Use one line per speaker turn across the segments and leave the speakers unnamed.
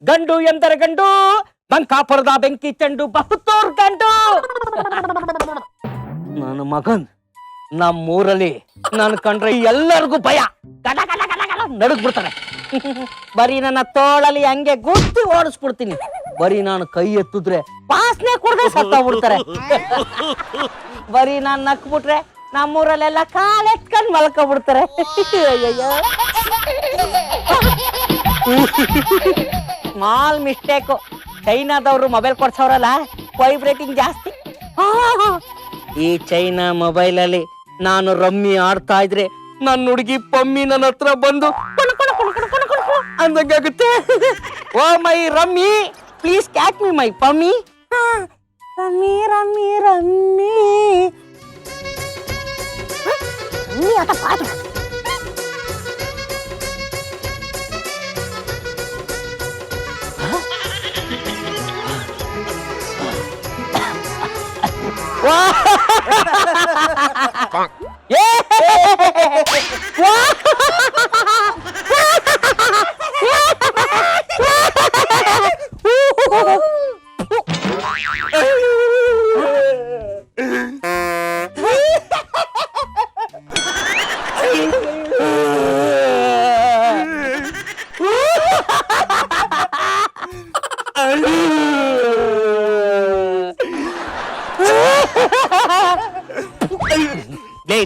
ಗಂಡು ಎಂದರೆ ಗಂಡು, ಬಂಕಾಪುರದ ಬೆಂಕಿ ಚೆಂಡು ಬಹುತೋರ್ ಗಂಡು. ನನ್ನ ಮಗನ್ ನಮ್ಮೂರಲ್ಲಿ ನಾನು ಕಂಡ್ರೆ ಎಲ್ಲರಿಗೂ ಭಯ, ಗಡ ಗಡ ಗಡ ಗಡ ನಡುಗ್ ಬಿಡ್ತಾರೆ. ಬರೀ ನನ್ನ ತೋಳಲ್ಲಿ ಹಂಗೆ ಗುತ್ತಿ ಓಡಿಸ್ಬಿಡ್ತೀನಿ. ಬರೀ ನಾನು ಕೈ ಎತ್ತಿದ್ರೆ ವಾಸನೆ ಕುಡ್ದೆ ಸತ್ತೋಗ್ಬಿಡ್ತಾರೆ. ಬರೀ ನಾನು ನಕ್ಬಿಟ್ರೆ ನಮ್ಮೂರಲ್ಲೆಲ್ಲ ಕಾಲೆತ್ಕೊಂಡ್ ಮಲ್ಕೊಬಿಡ್ತಾರೆ. Small mistake. ಚೈನಾದವ್ರು ಮೊಬೈಲ್ ಕೊಡ್ಸವ್ರಲ್ಲ, ವೈಬ್ರೇಟಿಂಗ್ ಜಾಸ್ತಿ. ಈ ಚೈನಾ ಮೊಬೈಲ್ ಅಲ್ಲಿ ನಾನು ರಮ್ಮಿ ಆಡ್ತಾ ಇದ್ರೆ ನನ್ನ ಹುಡುಗಿ ಪಮ್ಮಿ ನನ್ನ ಹತ್ರ ಬಂದು ಅಂದಂಗಾಗುತ್ತೆ. Oh my rummy, please catch me my Pammi. Rummy rummy rummy ಆಟ ಪಾಠ.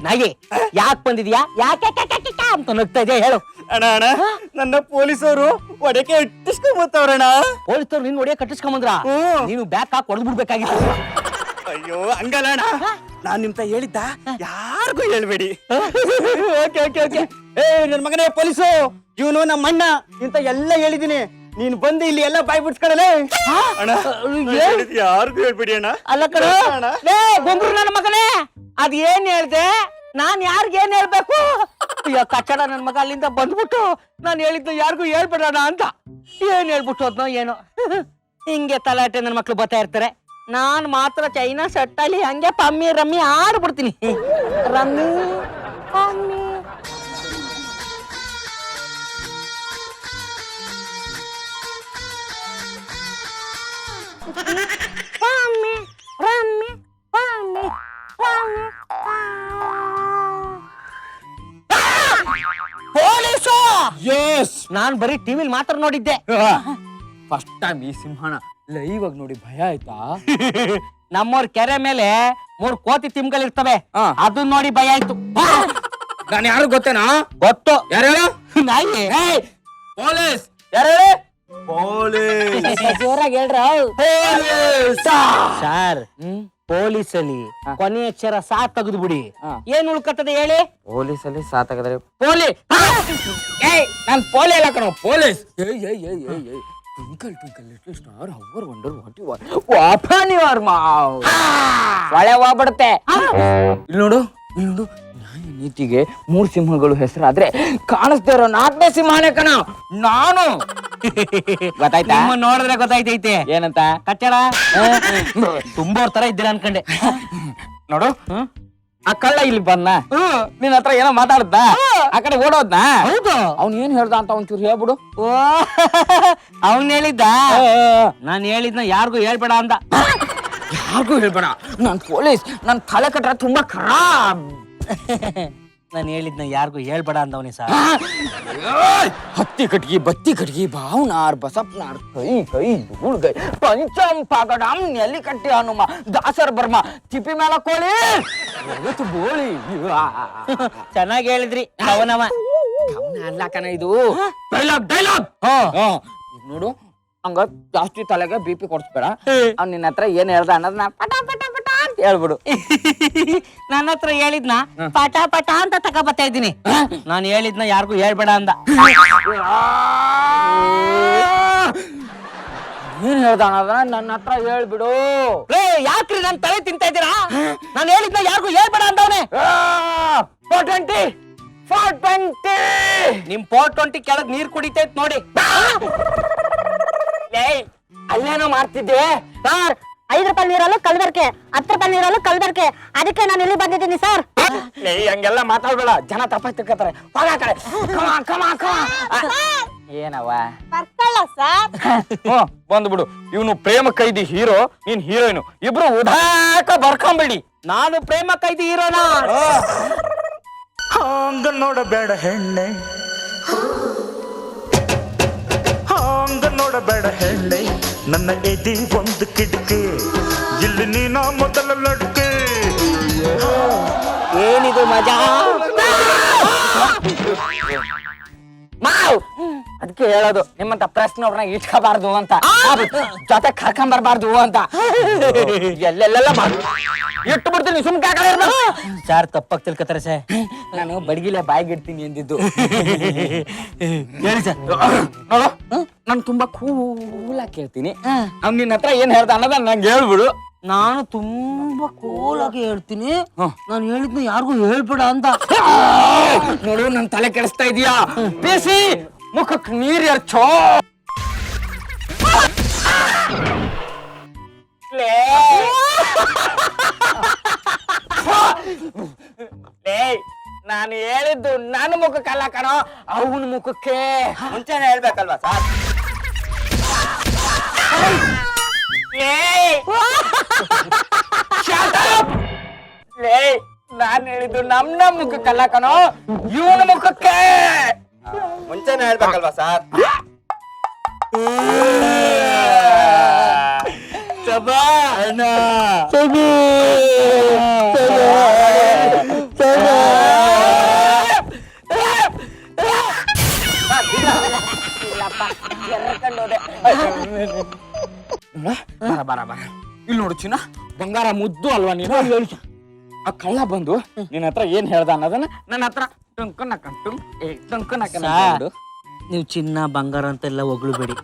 ನಾಯಿ ಯಾಕೆ ಬಂದಿದ್ಯಾ? ಯಾಕೆ ಅಂತ ನಗ್ತಾ ಇದೆಯಾ ಹೇಳು.
ಅಣ್ಣ ಅಣ್ಣ, ನನ್ನ ಪೊಲೀಸರು ಒಡೆಕೆ ಇಟ್ಟಿಸ್ಕೊಂಬತ್ತವ್ರಣ್ಣ.
ಪೊಲೀಸರು ನಿನ್ ಒಡೆಯ ಕಟ್ಟಿಸ್ಕೊಂಬಂದ್ರ? ನೀನು ಬ್ಯಾಕ್ ಹಾಕಿ ಹೊಡೆದ್ ಬಿಡ್ಬೇಕಾಗಿತ್ತು.
ಅಯ್ಯೋ ಹಂಗಲ್ಲ ಅಣ್ಣ, ನಾನ್ ನಿಮ್ತ ಹೇಳಿದ್ದ ಯಾರಿಗೂ ಹೇಳ್ಬೇಡಿ. Okay okay okay. ಏ ನನ್ ಮಗನೇ ಪೊಲೀಸು, ಇವನು ನಮ್ಮ ಅಣ್ಣ ಇಂತ ಎಲ್ಲ ಹೇಳಿದೀನಿ. ನೀನ್ ಬಂದು ಇಲ್ಲಿ ಎಲ್ಲ ಬಾಯ್ ಬಿಡ್ಸ್ಕೊಳಲೇ. ಯಾರಿಗೂ ಹೇಳ್ಬೇಡಿ ಅಣ್ಣ.
ಅಲ್ಲ ಕಣ ಗೊಂಬ್ರು ನನ್ನ ಮಗನೇ, ಅದ್ ಏನ್ ಹೇಳ್ದೆ? ನಾನ್ ಯಾರಿಗೇನ್ ಹೇಳ್ಬೇಕು? ಅಯ್ಯೋ ಕಚ್ಚಡ ನನ್ ಮಗ ಅಲ್ಲಿಂದ ಬಂದ್ಬಿಟ್ಟು ನಾನು ಹೇಳಿದ್ದು ಯಾರಿಗೂ ಹೇಳ್ಬೇಡಣ ಅಂತ ಏನ್ ಹೇಳ್ಬಿಟ್ಟು ಅದ್ನೋ ಏನೋ. ಹಿಂಗೆ ತಲಾಟೆ ನನ್ ಮಕ್ಳು ಬರ್ತಾ ಇರ್ತಾರೆ. ನಾನ್ ಮಾತ್ರ ಚೈನಾ ಸೆಟ್ಟಲ್ಲಿ ಹಂಗೆ ಪಮ್ಮಿ ರಮ್ಮಿ ಆಡ್ಬಿಡ್ತೀನಿ. Rummy Pammi Pammi rummy Pammi Pammi. Police?
Yes,
ನಾನ್ ಬರೀ ಟಿವಿಲ್ ಮಾತ್ರ ನೋಡಿದ್ದೆ.
ಫಸ್ಟ್ ಟೈಮ್ ಈ ಸಿಂಹನ ಲೈವ್ ಆಗಿ ನೋಡಿ ಭಯ ಆಯ್ತಾ?
ನಮ್ಮವ್ರ ಕೆರೆ ಮೇಲೆ 3 ಕೋತಿ ತಿಮ್ಗಳಿರ್ತವೆ, ಅದನ್ನ ನೋಡಿ ಭಯ ಆಯ್ತು.
ನಾನು ಯಾರು ಗೊತ್ತೇನಾ?
ಗೊತ್ತು.
ಯಾರು?
ನಾಯಿ.
ಪೊಲೀಸ್.
ಯಾರು?
ಪೊಲೀಸ್.
ಜೋರಾಗಿ ಹೇಳ್ರ. ಸರ್, ಪೊಲೀಸ್ ಅಲ್ಲಿ ಕೊನೆ ಅಕ್ಷರ ಸಾ ತೆಗೆದು ಬಿಡಿ, ಏನ್ ಉಳ್ಕತ್ತದೆ ಹೇಳಿ?
ಪೊಲೀಸ್ ಅಲ್ಲಿ ಸಾ ತೆಗೆದ್ರೆ
ಪೋಲಿ.
ನಾನ್ ಪೋಲಿ ಅಲ್ಲ ಕಣೋ, police. Twinkle twinkle little star how wonder what you are ವಾಪನ್ ಯು ಆರ್ ಮಾವ್.
ಒಳೆ ಹೋಗ್ಬಿಡುತ್ತೆ.
ಇಲ್ಲಿ ನೋಡು, ಇಲ್ಲಿ ನೋಡು, ನ್ಯಾಯ ನೀತಿಗೆ 3 ಸಿಂಹಗಳು ಹೆಸರಾದ್ರೆ ಕಾಣಿಸ್ತಾ ಇರೋ 4ನೇ ಸಿಂಹನೇ ಕಣ ನಾನು. ಗೊತ್ತಾಯ್ತಾ?
ನಿಮ್ಮ ನೋಡಿದ್ರೆ ಗೊತ್ತಾಯ್ತೈತೆ.
ಏನಂತ?
ಕಚ್ಚಡ ತುಂಬಾ ತರ ಇದ್ದೀರಾ ಅನ್ಕಂಡೆ.
ನೋಡು, ಆ ಕಳ್ಳ ಇಲ್ಲಿ ಬಂದ, ನಿನ್ನ ಹತ್ರ ಏನೋ ಮಾತಾಡ್ದ, ಆ ಕಡೆ ಓಡೋದ್ನ.
ಹೌದು.
ಅವ್ನ್ ಏನ್ ಹೇಳ್ದ ಅಂತ ಒಂಚೂರು ಹೇಳ್ಬಿಡು.
ಅವನ್ ಹೇಳಿದ್ದ? ನಾನ್ ಹೇಳಿದ್ನ ಯಾರಿಗೂ ಹೇಳ್ಬೇಡ ಅಂದ.
ಯಾರಿಗೂ ಹೇಳ್ಬೇಡ, ನಾನ್ ಪೊಲೀಸ್, ನನ್ ತಲೆ ಕಟ್ರ ತುಂಬಾ ಖರಾಬ್.
ನಾನು ಹೇಳಿದ್ನ ಯಾರಿಗೂ ಹೇಳ್ಬೇಡ ಅಂದವನಿ ಸರ್.
ಹತ್ತಿ ಕಟ್ಗಿ ಬತ್ತಿ ಕಟ್ಗಿ ಭಾವನಾರ್ ಬಸಪ್ನಾರ್ ಕೈ ಕೈ ಧೂಳ್ಗೈ ಪಂಚಂ ಪಾಗಡಾಮ್ ನೆಲ್ಲಿ ಕಟ್ಟಿ ಹನುಮ ದಾಸರ್ ಬರ್ಮ ತಿಪ್ಪಿ ಮೇಲ ಕೋಳಿ ಬೋಳಿ.
ಚೆನ್ನಾಗಿ ಹೇಳಿದ್ರಿ. ಅವನವ
ಅಲ್ಲ ಕಣ, ಇದು ಡೈಲಾಗ್ ಡೈಲಾಗ್. ನೋಡು, ಹಂಗ ಜಾಸ್ತಿ ತಲೆಗೆ BP ಕೊಡ್ಸ್ಬೇಡ. ಅವ್ನ್ ನಿನ್ನ ಹತ್ರ ಏನ್ ಹೇಳ್ದ ಅನ್ನೋದನ್ನ ಪಟ ಪಟ ಪಟ ಅಂತ ಹೇಳ್ಬಿಡು.
ನನ್ನ ಹತ್ರ ಹೇಳಿದ್ನ ಪಟ ಪಟ ಅಂತ ತಗೋಬತ್ತಾ ಇದ್ದೀನಿ. ನಾನು ಹೇಳಿದ್ನ ಯಾರಿಗೂ ಹೇಳ್ಬೇಡ ಅಂದ.
ಏನ್ ಹೇಳ್ದ ಅನ್ನೋದನ್ನ ನನ್ನ ಹತ್ರ ಹೇಳ್ಬಿಡು.
ಯಾಕ್ರಿ ನನ್ ತಲೆ ತಿಂತಾ ಇದ್ದೀರಾ? ನಾನು ಹೇಳಿದ್ನ ಯಾರಿಗೂ ಹೇಳ್ಬೇಡ ಅಂದವನೇ.
420
ನಿಮ್ 420 ಕೆಳಗ್ ನೀರ್ ಕುಡಿತೈತ್ ನೋಡಿ.
ಅಲ್ಲೇನೋ ಮಾಡ್ತಿದ್ದೆ
ಸರ್.
5 ರೂಪಾಯಿ ನೀರಲ್ಲೂ ಕಲ್ಬರ್ಕೆ, 10 ರೂಪಾಯಿ ನೀರಲ್ಲೂ ಕಲ್ಬರ್ಕೆ. ಅದಕ್ಕೆ ನಾನು ಇಲ್ಲಿ ಬಂದಿದ್ದೀನಿ ಸರ್.
ಹಂಗೆಲ್ಲ ಮಾತಾಡ್ಬೇಡ, ಜನ ತಪ್ಪ ತಿಳ್ಕೊತಾರೆ. ಹೋಗ ಆ ಕಡೆ. ಏನವ
ಬರ್ಕಲ್ಲ ಸರ್.
ಬಂದ್ಬಿಡು. ಇವನು ಪ್ರೇಮ ಕೈದಿ ಹೀರೋ, ನೀನ್ ಹೀರೋಯಿನ್, ಇಬ್ರು ಉದಾಕ ಬರ್ಕೊಂಬಿಡಿ. ನಾನು ಪ್ರೇಮ ಕೈದಿ ಹೀರೋನಾ?
ಹಾಂಗ ನೋಡಬೇಡ ಹೆಣ್ಣೆ, ಹಾಂಗ ನೋಡಬೇಡ ಹೆಣ್ಣೆ, ನನ್ನ ಎದೆ ಒಂದು ಕಿಟಕಿ, ಇಲ್ಲಿ ನೀನ ಮೊದಲ ಲಡ್ಕೆ.
ಏನಿದು ಮಜಾ? ಮಾವ್ ಅದಕ್ಕೆ ಹೇಳೋದು, ನಿಮ್ಮಂತ ಪ್ರಶ್ನವ್ರನ್ನ ಇಟ್ಕೋಬಾರ್ದು ಅಂತ, ಜೊತೆ ಕರ್ಕೊಂಬರ್ಬಾರ್ದು ಅಂತ. ಎಲ್ಲೆಲ್ಲೆಲ್ಲ ಇಟ್ಟು ಬಿಡ್ತೀನಿ, ಸುಮ್ಕೆ ಸಾರ್ ತಪ್ಪಾಗಿ ತಿಳ್ಕೊತಾರೆ ಸರ್. ನಾನು ಬಡಗಿಲೆ ಬಾಯಿಗಿಡ್ತೀನಿ ಎಂದಿದ್ದು. ಹೇಳಿ ಸರ್. ನೋಡು, ನಾನು ತುಂಬಾ ಕೂಲಾಗಿ ಕೇಳ್ತೀನಿ. ಅವ್ನು ನಿನ್ನ ಹತ್ರ ಏನ್ ಹೇಳ್ದ ಅನ್ನೋದ ನಂಗೆ ಹೇಳ್ಬಿಡು. ನಾನು ತುಂಬಾ ಕೂಲಾಗಿ ಹೇಳ್ತೀನಿ, ನಾನು ಹೇಳಿದ್ನ ಯಾರಿಗೂ ಹೇಳ್ಬೇಡ ಅಂತ. ನೋಡು, ನನ್ ತಲೆ ಕೆಡಿಸ್ತಾ ಇದೀಯಾ? ಬೇಸಿ ಮುಖಕ್ಕೆ ನೀರ್ ಎರ್ಚೋ. ನಾನು ಹೇಳಿದ್ದು ನನ್ನ ಮುಖಕ್ಕಲ್ಲ ಕಣೋ, ಅವನ ಮುಖಕ್ಕೆ. ಮುಂಚೆನೆ ಹೇಳ್ಬೇಕಲ್ವಾ ಸರ್? ನಾನ್ ಹೇಳಿದ್ದು ನಮ್ಮ ಮುಖಕ್ಕಲ್ಲ ಕಣೋ, ಇವನ ಮುಖಕ್ಕೆ. ಮುಂಚೆನೆ ಹೇಳ್ಬೇಕಲ್ವಾ ಸರ್? ಬರ ಇಲ್ಲಿ ನೋಡು ಚಿನ್ನ, ಬಂಗಾರ ಮುದ್ದು ಅಲ್ವಾ ನೀನು? ಆ ಕಳ್ಳ ಬಂದು ನಿನ್ನ ಹತ್ರ ಏನ್ ಹೇಳ್ದ ಅನ್ನೋದನ್ನ ನನ್ನ ಹತ್ರ
ನೀವು ಚಿನ್ನ ಬಂಗಾರ ಅಂತೆಲ್ಲ ಹೊಗಳುಬೇಡಿ,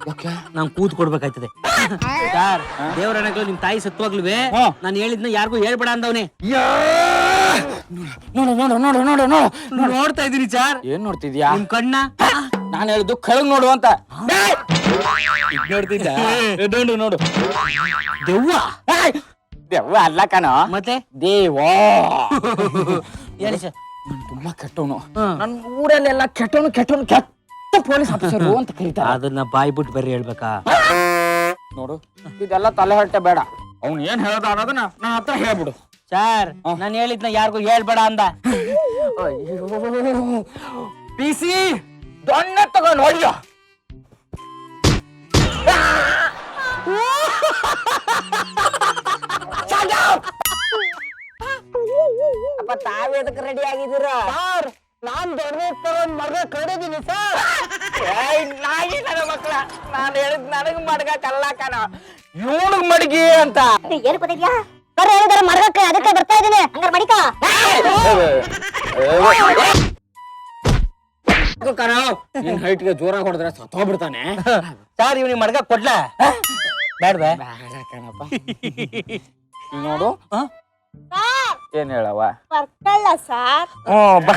ನಾನ್ ಕೂತ್ ಕೊಡ್ಬೇಕಾಯ್ತದೆ ಸರ್. ದೇವರಣೆಗಳು ನಿಮ್ ತಾಯಿ ಸತ್ವಾಗ್ಲುವೆ ನಾನು ಹೇಳಿದ್ನ ಯಾರಿಗೂ ಹೇಳ್ಬೇಡ ಅಂದವನೇ.
ನೋಡು ನೋಡು ನೋಡು ನೋಡು ನೋಡು
ನೋಡ್ತಾ ಇದೀನಿ ಸರ್.
ಏನ್ ನೋಡ್ತಿದ್ಯಾ?
ನಿಮ್ ಕಣ್ಣ
ನಾನು ಹೇಳಿದ್ದು ಕೆಳಗ್ ನೋಡು ಅಂತ.
ನೋಡ್ತಿದ್ದ
ನೋಡು ನೋಡು,
ದೆವ್ವ.
ದೆವ್ವ ಅಲ್ಲ ಕಣ,
ಮತ್ತೆ
ದೇವಾ.
ಹೇಳಿ ಸರ್.
ನಾನು ತುಂಬಾ ಕೆಟ್ಟವನು, ನನ್ನ ಊರಲ್ಲೆಲ್ಲ ಕೆಟ್ಟವನು ಕೆಟ್ಟವನು ಕೆಟ್ಟ ಪೊಲೀಸ್ ಆಫೀಸರು ಅಂತ ಕರೀತಾರೆ.
ಅದನ್ನ ಬಾಯ್ ಬಿಟ್ಟು ಬರ್ರಿ ಹೇಳ್ಬೇಕಾ?
ನೋಡು, ಇದೆಲ್ಲ ತಲೆ ಹೊಟ್ಟೆ ಬೇಡ. ಅವ್ನು ಏನ್ ಹೇಳ್ದ ಅನ್ನೋದನ್ನ ನನ್ನ ಹತ್ರ ಹೇಳ್ಬಿಡು
ಸರ್. ನಾನು ಹೇಳಿದ್ನ ಯಾರಿಗೂ ಹೇಳ್ಬೇಡ ಅಂದ.
ಪಿಸಿ ದೊಣ್ಣೆ ತಗೊಂಡು ಹೊಡಿಯೋ. ಅಪ್ಪ, ತಾವೇದಕ್ಕೆ ರೆಡಿ ಆಗಿದ್ದೀರಾ? ನಾನ್ ದೊಡ್ಡ ತಗೊಂಡ್ ಮರ್ಗ ಕಡಿದೀನಿ ಸರ್. ನಾಯಿ ನನ್ನ ಮಕ್ಳ, ನಾನು ಹೇಳಿದ್ ನನಗ್ ಮಡ್ಗ ಕಲ್ಲ ಕಣ, ಇವನಿಗ್ ಮಡ್ಗಿ ಅಂತ.
ಏನು ಗೊತ್ತಿದ್ಯಾ? ಸರ್ ಹೇಳಿದಾರೆ ಮರ್ಗಕ್ಕೆ, ಅದಕ್ಕೆ ಬರ್ತಾ ಇದೀನಿ. ಹಂಗಾರೆ ಮಡಿಕ.
ನಿನ್ ಹೈಟ್ಗೆ ಜೋರಾಗಿ ಹೊಡೆದ್ರೆ ಸತ್ತೋಗ್ಬಿಡ್ತಾನೆ.
ಸರ್ ಇವ್ನಿಗೆ ಮಡ್ಗ ಕೊಡ್ಲ ಬೇಡ್ವೆ?
ಕಣಪ್ಪ. ನೋಡು, ಏನ್ ಹೇಳವ?
ಬರ್ಕಲ್ಲ ಸರ್.
ಬಾ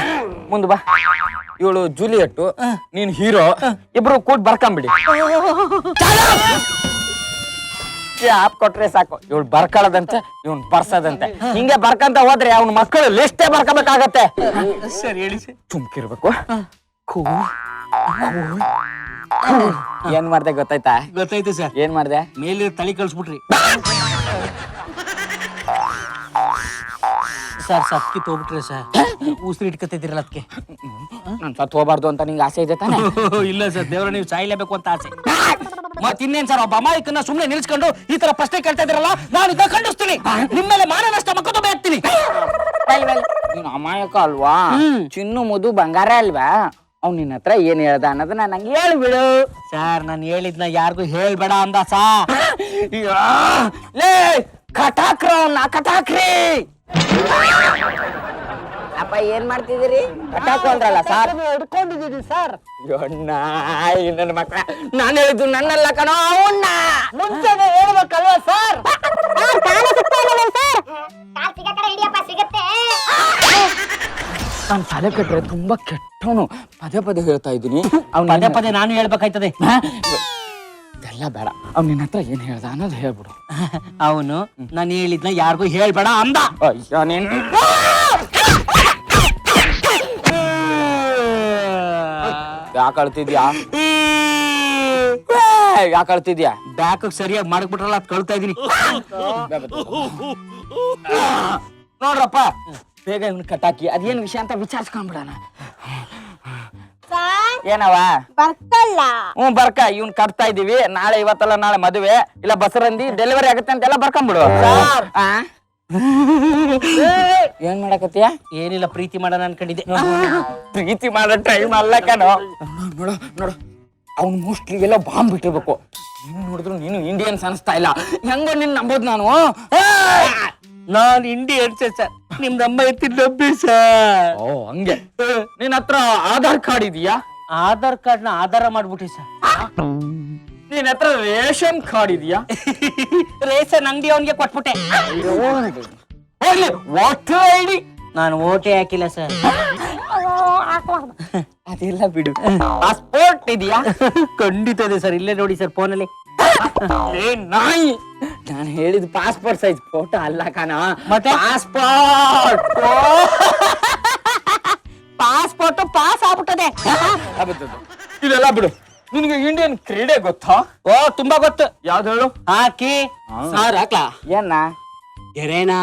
ಮುಂದ್ ಬಾ. ಇವಳು ಜೂಲಿಯಟ್, ನೀನ್ ಹೀರೋ, ಇಬ್ರು ಕೂಟ್ ಬರ್ಕೊಂಬಿಡಿ. ಆಪ್ ಕೊಟ್ರೆ ಸಾಕು, ಇವಳು ಬರ್ಕೊಳ್ಳೋದಂತೆ, ಇವ್ನ್ ಬರ್ಸೋದಂತೆ. ಹಿಂಗೆ ಬರ್ಕಂತ ಹೋದ್ರೆ ಅವ್ನ ಮಕ್ಕಳು ಲಿಸ್ಟೇ ಬರ್ಕೋಬೇಕಾಗತ್ತೆ.
ಸರ್ ಹೇಳಿ ಸರ್.
ಚುಮ್ಕಿರ್ಬೇಕು. ಏನ್ ಮಾಡ್ದೆ ಗೊತ್ತಾಯ್ತಾ?
ಗೊತ್ತಾಯ್ತು ಸರ್.
ಏನ್ ಮಾಡ್ದೆ?
ಮೇಲೆ ತಳಿ ಕಳ್ಸ್ಬಿಟ್ರಿ ಸರ್. ಸತ್ಕಿ ತೋಗ್ಬಿಟ್ರೆ ಸರ್, ಉಸಿರು ಇಟ್ಕೊತಿದ್ದೀರಲ್ಲ ಅದಕ್ಕೆ.
ನಾನ್ ಸತ್ ಹೋಗ್ಬಾರ್ದು ಅಂತ ನಿಂಗೆ ಆಸೆ ಇದೆ ತಾನೆ?
ಇಲ್ಲ ಸರ್, ದೇವ್ರ ನೀವು ಸಾಯ್ಲೇಬೇಕು ಅಂತ ಆಸೆ. ಮತ್ ಇನ್ನೇನ್ ಸರ್, ಒಬ್ಬ ಅಮಾಯಕನ್ನ ಸುಮ್ನೆ ನಿಲ್ಸ್ಕೊಂಡು ಈ ತರ ಪ್ರಶ್ನೆ ಕೇಳ್ತಾ ಇದ್ದೀರಲ್ಲ, ನಾನು ಇದನ್ನ ಖಂಡಿಸ್ತೀನಿ. ನಿಮ್ಮ ಮೇಲೆ ಮಾನ ನಷ್ಟ ಮಕ್ಕಳು ಹಾಕ್ತೀನಿ.
ನೀನು ಅಮಾಯಕ ಅಲ್ವಾ? ಚಿನ್ನು ಮುದು ಬಂಗಾರ ಅಲ್ವಾ? ಅವ್ನು ನಿನ್ನ ಹತ್ರ ಏನ್ ಹೇಳ್ದ ಅನ್ನೋದನ್ನ ನಂಗೆ ಹೇಳ್ಬಿಡು.
ಸರ್ ನಾನು ಹೇಳಿದ್ನ ಯಾರಿಗೂ ಹೇಳ್ಬೇಡ ಅಂದ ಸಾ.
ಲೇ ಕಟಾಕ್ರ ಕಟಾಕ್ರಿ. ಅಪ್ಪ ಏನ್ ಮಾಡ್ತಿದ್ದೀರಿ? ಕಟಾಕು ಅಂದ್ರಲ್ಲ ಸರ್.
ಹಿಡ್ಕೊಂಡಿದ್ದೀನಿ ಸರ್.
ನನ್ನ ಮಕ್ಕಳ, ನಾನು ಹೇಳಿದ್ದು ನನ್ನಲ್ಲ ಕಣೋ, ಅವನ್ನ
ಮುಂಚೆನೆ ಹೇಳ್ಬೇಕಲ್ವಾ ಸರ್?
ನಾನು ತಲೆ ಕೆಟ್ರೆ ತುಂಬಾ ಕೆಟ್ಟವನು, ಪದೇ ಪದೇ ಹೇಳ್ತಾ ಇದ್ದೀನಿ.
ಪದೇ ಪದೇ ನಾನು ಹೇಳ್ಬೇಕಾಯ್ತದೆ.
ಅದೆಲ್ಲ ಬೇಡ ಅವ್ನು ನಿನ್ನ ಹತ್ರ ಏನ್ ಹೇಳ್ದ ಅನ್ನೋದು ಹೇಳ್ಬಿಡು.
ಅವನು ನಾನು ಹೇಳಿದ್ನ ಯಾರಿಗೂ ಹೇಳ್ಬೇಡ ಅಂದ.
ಅಯ್ಯೋ ನೀನ್ ಯಾಕೆ ಅಳ್ತಿದ್ಯಾ? ಯಾಕೆ ಅಳ್ತಿದ್ಯಾ?
ಬ್ಯಾಕ್ ಸರಿಯಾಗಿ ಮಾಡ್ಬಿಟ್ರಲ್ಲ ಅದ್ ಕಳ್ತಾ ಇದೀನಿ.
ನೋಡ್ರಪ್ಪ ಬೇಗ ಇವ್ನ ಕಟ್ಟಾಕಿ ಅದೇನ್ ವಿಷಯ ಅಂತ ವಿಚಾರಿಸ್ಕೊಂಡ್ಬಿಡಣ. ಏನವ
ಬರ್ಕಲ್ಲ
ಬರ್ಕ ಇವ್ನ್ ಕಟ್ತಾ ಇದೀವಿ. ನಾಳೆ ಇವತ್ತಲ್ಲ ನಾಳೆ ಮದುವೆ ಇಲ್ಲ ಬಸರಂದಿ ಡೆಲಿವರಿ ಆಗುತ್ತೆ ಅಂತೆಲ್ಲ ಬರ್ಕೊಂಡ್ಬಿಡು. ಏನ್ ಮಾಡಕತ್ತೀಯ?
ಏನಿಲ್ಲ, ಪ್ರೀತಿ ಮಾಡೋಣ ಅನ್ಕೊಂಡಿದ್ದೆ.
ಪ್ರೀತಿ ಮಾಡೋ ಟೈಮ್ ಅಲ್ಲ ಕಣೋ. ನೋಡು ನೋಡು ಅವ್ನು ಮೋಸ್ಟ್ಲಿ ಎಲ್ಲ ಬಾಂಬ್ ಬಿಟ್ಟಿರ್ಬೇಕು. ನೀನು ನೋಡಿದ್ರು ನೀನು ಇಂಡಿಯನ್ಸ್ ಅನಿಸ್ತಾ ಇಲ್ಲ. ಹೆಂಗೋ ನಿನ್ ನಂಬೋದು ನಾನು.
ನಾನ್ ಇಂಡಿಯನ್ ಸರ್, ನಿಮ್ ನಮ್ಮ ಎತ್ತಿ ನಂಬಿ ಸರ್.
ಓ ಹಂಗೆ. ನಿನ್ ಹತ್ರ ಆಧಾರ್ ಕಾರ್ಡ್ ಇದೆಯಾ?
ಆಧಾರ್ ಕಾರ್ಡ್ ನ ಆಧಾರ ಮಾಡ್ಬಿಟ್ಟಿ ಸರ್.
ನಿನ್ ಹತ್ರ ರೇಷನ್ ಕಾರ್ಡ್ ಇದೆಯಾ?
ರೇಷನ್ ಅಂಗಡಿ ಅವನ್ಗೆ ಕೊಟ್ಬಿಟ್ಟೆ.
Water ID?
ನಾನು ಓಟೆ ಹಾಕಿಲ್ಲ ಸರ್.
ಅದೆಲ್ಲ ಬಿಡು. ಪಾಸ್ಪೋರ್ಟ್ ಇದೆಯಾ?
ಖಂಡಿತ ಇದೆ ಸರ್, ಇಲ್ಲೇ ನೋಡಿ ಸರ್ ಫೋನಲ್ಲಿ.
ನಾಯಿ ನಾನು ಹೇಳಿದ ಪಾಸ್ಪೋರ್ಟ್ ಸೈಜ್ ಫೋಟೋ ಅಲ್ಲ ಕಣ.
ಮತ್ತೆ
ಪಾಸ್ಪೋರ್ಟ್
ಪಾಸ್ಪೋರ್ಟ್ ಪಾಸ್ ಆಗ್ಬಿಟ್ಟದೆ.
ಇದೆಲ್ಲ ಬಿಡು. ನಿನಗೆ ಇಂಡಿಯನ್ ಕ್ರೀಡೆ ಗೊತ್ತಾ?
ಓ ತುಂಬಾ ಗೊತ್ತು.
ಯಾವ್ದು ಹೇಳು?
ಹಾಕಿ
ಸಾರ್ ಹಾಕ್ಲಾ? ಏನ
ಗೆರೆನಾ?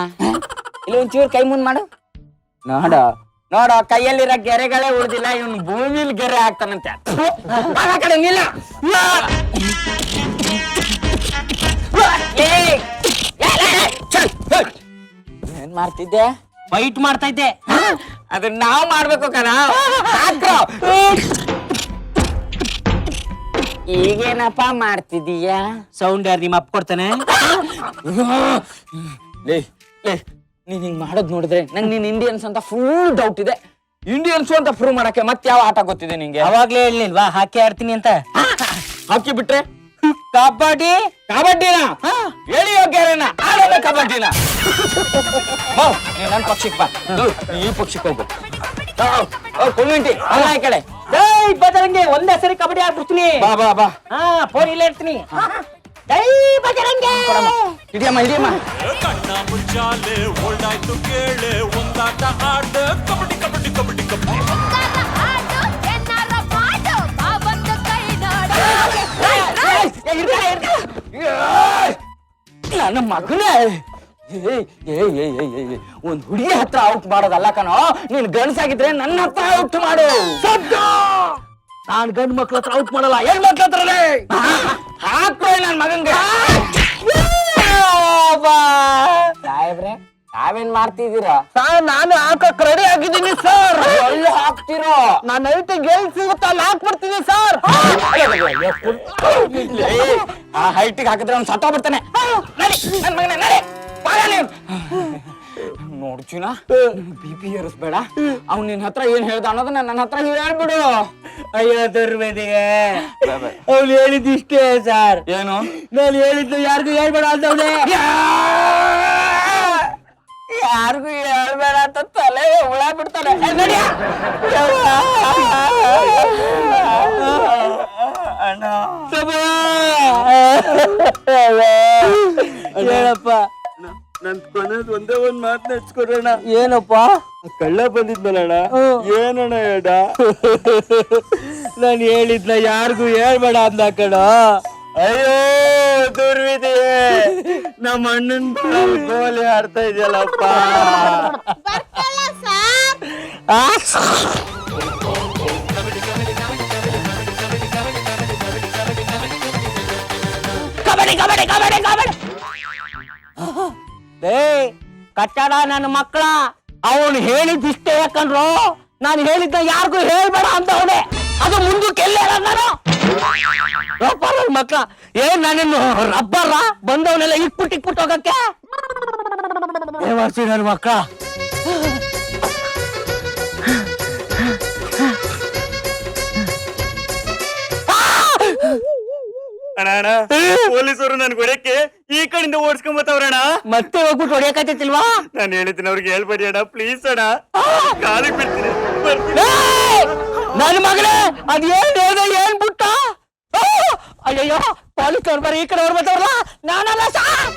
ಇಲ್ಲ ಒಂಚೂರು ಕೈ ಮುಂದ್ ಮಾಡು. ನೋಡ ನೋಡ ಕೈಯಲ್ಲಿರೋ ಗೆರೆಗಳೇ ಉಳಿದಿಲ್ಲ. ಇವನು ಭೂಮಿಲಿ ಗೆರೆ ಹಾಕ್ತಾನಂತೆ. ಆ ಕಡೆ ನಿಲ್ಲ. ಏನ್ ಮಾಡ್ತಿದ್ದೆ?
ಫೈಟ್ ಮಾಡ್ತಾ ಇದ್ದೆ.
ಅದನ್ನ ನಾವ್ ಮಾಡ್ಬೇಕು ಕಣ. ಈಗೇನಪ್ಪ ಮಾಡ್ತಿದೀಯಾ?
ಸೌಂಡ್ ಯಾರು ನಿಮ್ಮ ಅಪ್ಪ ಕೊಡ್ತಾನೆ?
ಲೇ ಲೇ ನೀನ್ ಹಿಂಗ್ ಮಾಡೋದ್ ನೋಡಿದ್ರೆ ನಂಗೆ ನೀನ್ ಇಂಡಿಯನ್ಸ್ ಅಂತ ಫುಲ್ ಡೌಟ್ ಇದೆ. ಇಂಡಿಯನ್ಸ್ ಅಂತ ಪ್ರೂವ್ ಮಾಡಕ್ಕೆ ಮತ್ತೆ ಯಾವ ಆಟ ಗೊತ್ತಿದೆ ನಿಂಗೆ?
ಅವಾಗ್ಲೇ ಹೇಳಿಲ್ವಾ ಹಾಕಿ ಆಡ್ತೀನಿ ಅಂತ?
ಹಾಕಿ ಬಿಟ್ರೆ
ಕಬಡ್ಡಿ.
ಕಬಡ್ಡಿನ ಹೇಳಿ ಗೆರೆನ ಆಡೋಣ ಕಬಡ್ಡಿನ. ನೀನ್ ನನ್ ಪಕ್ಷಕ್ಕೆ ಬಾ, ನೀ ಈ ಪಕ್ಷಕ್ಕೆ ಹೋಗು. ಕೊಮ್ಯುನಿಟಿ ಅಲ್ಲ ಈ ಕಡೆ.
ಬಜರಂಗಿ ಒಂದೇ ಸರಿ ಕಬಡ್ಡಿ ಆಡ್ಬಿಡ್ತೀನಿ.
ಬಾ ಬಾ ಬಾ.
ಫೋನ್ ಇಲ್ಲೇ ಇರ್ತೀನಿ.
ಹಿಡಿಯಮ್ಮ ಹಿಡಿಯಮ್ಮ.
ಕಣ್ಣ ಮುಚ್ಚಾಲೆ ಓಲ್ಡಾಯ್ತು ಕೇಳೆ ಒಂದಾಟ ಆಡ ಕಬಡ್ಡಿ ಕಬಡ್ಡಿ ಕಬಡ್ಡಿ ಕಬಡ್ಡಿ.
ನನ್ನ ಮಗನೇ ಒಂದ್ ಹುಡುಗಿ ಹತ್ರ ಔಟ್ ಮಾಡೋದಲ್ಲ ಕಣೋ. ನೀನ್ ಗಂಡ್ಸಾಗಿದ್ರೆ ನನ್ನ ಹತ್ರ ಔಟ್ ಮಾಡು.
ನಾನ್ ಗಂಡು ಮಕ್ಳ ಹತ್ರ ಔಟ್ ಮಾಡಲ್ಲ, ಹೆಣ್ ಮಕ್ಳ ಹತ್ರನೇ
ಹಾಕ್ರೋ ನನ್ ಮಗನ್ಗೆ. ಸಾಹೇಬ್ರೆ ತಾವೇನ್ ಮಾಡ್ತಿದ್ದೀರಾ?
ನಾನು ಹಾಕಕ್ ರೆಡಿ ಆಗಿದ್ದೀನಿ ಸರ್.
ಎಲ್ಲಿ ಹಾಕ್ತಿರೋ?
ನಾನು ಐಟಿಗೆ ಎಲ್ಲಿ ಸಿಗುತ್ತಾ ಅಲ್ಲಿ ಹಾಕ್ಬಿಡ್ತೀನಿ ಸರ್.
ಆ ಹೈಟಿಗೆ ಹಾಕಿದ್ರೆ ಅವ್ನು ಸತ್ತ ಬಿಡ್ತಾನೆ. ನಡಿ ನನ್ ಮಗನೇ ನಡಿ. ನೋಡ್ತೀನ BP ಏರಿಸ್ಬೇಡ. ಅವ್ನು ನಿನ್ ಹತ್ರ ಏನ್ ಹೇಳ್ದ ಅನ್ನೋದನ್ನ ನನ್ನ ಹತ್ರ ಹೇಳ್ಬಿಡು.
ಅಯ್ಯೋ ದುರ್ವೇದಿಗೆ, ಅವ್ನು ಹೇಳಿದ್ ಇಷ್ಟೇ ಸರ್.
ಏನು?
ನಾನು ಹೇಳಿದ್ದು ಯಾರಿಗೂ ಹೇಳ್ಬೇಡ ಅಂತವ್ನೆ.
ಯಾರಿಗೂ ಹೇಳ್ಬೇಡ ಅಂತ ತಲೆ ಹುಳ ಬಿಡ್ತಾನೆ.
ಹೇಳಪ್ಪ.
ನನ್ ಕೊನೆದ್ ಒಂದೇ ಒಂದ್ ಮಾತ್ ನೆಚ್ಕೊಡೋಣ.
ಏನಪ್ಪ?
ಕಳ್ಳ ಬಂದಿದ್ನಲ್ಲಣ್ಣ, ಏನಣ್ಣ ಹೇಳ?
ನಾನು ಹೇಳಿದ್ನ ಯಾರಿಗೂ ಹೇಳ್ಬೇಡ ಅಂದ ಕಣ.
ಅಯ್ಯೋ ದುರ್ವಿಧಿ, ನಮ್ಮ ಅಣ್ಣನ್ ಗೋಲಿ ಆಡ್ತಾ ಇದೆಯಲ್ಲಪ್ಪ.
ಕಬಡ್ಡಿ ಕಬಡ್ಡಿ ಕಬಡ್ಡಿ ಕಬಡ್ಡಿ. ಕಟ್ಟಡ ನನ್ನ ಮಕ್ಕಳ, ಅವನು ಹೇಳಿದ್ದಿಷ್ಟೇ ಯಾಕಂದ್ರು. ನಾನು ಹೇಳಿದ್ನ ಯಾರಿಗೂ ಹೇಳ್ಬೇಡ ಅಂತವನೆ. ಅದು ಮುಂದಕ್ಕೆ ಎಲ್ಲೇ ನಾನು ರಬ್ಬರ್ ಮಕ್ಕಳ. ಏನ್ ನಾನೇನು ರಬ್ಬರ ಬಂದವನೆಲ್ಲ ಇಟ್ಬಿಟ್ಟು ಹೋಗಕ್ಕೆ ಮಾಡ್ತೀನಿ ನನ್ನ ಮಕ್ಕಳ.
ಅಣ್ಣ ಪೊಲೀಸರು ನನ್ ಹೊಡೆಯಕ್ಕೆ ಈ ಕಡೆಯಿಂದ ಓಡಿಸ್ಕೊಂಬತ್ತವ್ರಣ.
ಮತ್ತೆ ಹೋಗ್ಬಿಟ್ಟು ಹೊಡಿಯಕತ್ತಿಲ್ವಾ?
ನಾನು ಹೇಳಿದ್ದೀನಿ ಅವ್ರಿಗೆ ಹೇಳ್ಬೇಡಿ ಅಣ್ಣ, ಪ್ಲೀಸ್ ಅಣ್ಣ, ಕಾಲಿಗೆ ಬಿಡ್ತೀನಿ.
ನನ್ನ ಮಗಳೇ, ಅದೇನ್ ಹೇಳ್ದೆ, ಏನ್ ಬಿಟ್ಟ? ಅಯ್ಯಯ್ಯೋ ಪೊಲೀಸ್ ಅವ್ರು ಬರೀ ಈ ಕಡೆ ಅವ್ರು ಬರ್ತಾರಲ್ಲ ನಾನಲ್ಲ ಸರ್.